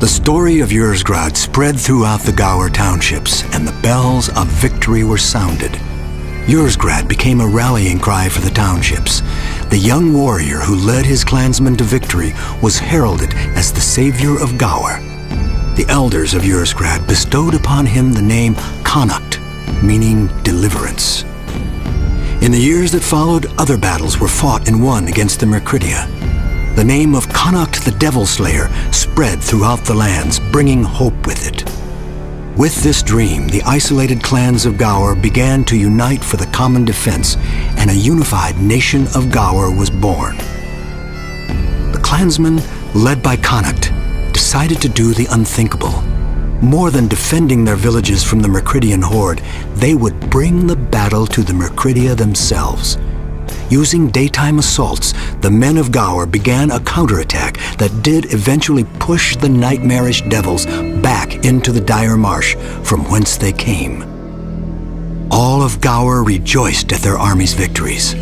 The story of Ursgrad spread throughout the Gower townships, and the bells of victory were sounded. Ursgrad became a rallying cry for the townships. The young warrior who led his clansmen to victory was heralded as the savior of Gower. The elders of Ursgrad bestowed upon him the name Connacht, meaning deliverance. In the years that followed, other battles were fought and won against the Mercridia. The name of Connacht the Devil Slayer spread throughout the lands, bringing hope with it. With this dream, the isolated clans of Gower began to unite for the common defense, and a unified nation of Gower was born. The clansmen, led by Connacht, decided to do the unthinkable. More than defending their villages from the Mercridian horde, they would bring the battle to the Mercridia themselves. Using daytime assaults, the men of Gower began a counterattack that did eventually push the nightmarish devils back into the dire marsh from whence they came. All of Gower rejoiced at their army's victories,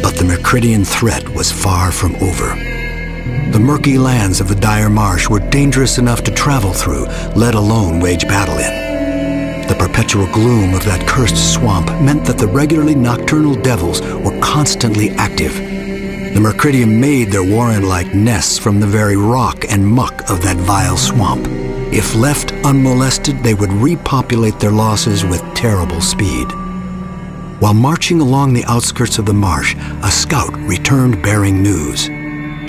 but the Mercridian threat was far from over. The murky lands of the dire marsh were dangerous enough to travel through, let alone wage battle in. The perpetual gloom of that cursed swamp meant that the regularly nocturnal devils were constantly active. The Mercridia made their warren-like nests from the very rock and muck of that vile swamp. If left unmolested, they would repopulate their losses with terrible speed. While marching along the outskirts of the marsh, a scout returned bearing news.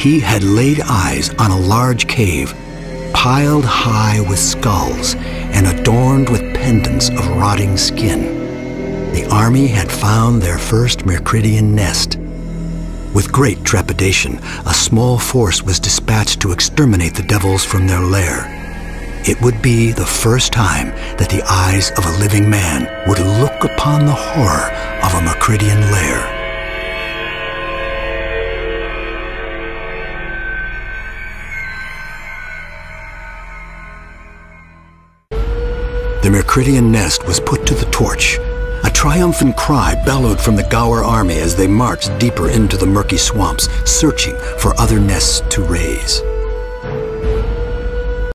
He had laid eyes on a large cave, piled high with skulls and adorned with pendants of rotting skin. The army had found their first Mercridian nest. With great trepidation, a small force was dispatched to exterminate the devils from their lair. It would be the first time that the eyes of a living man would look upon the horror of a Mercridian lair. The Mercridian nest was put to the torch. A triumphant cry bellowed from the Gower army as they marched deeper into the murky swamps, searching for other nests to raise.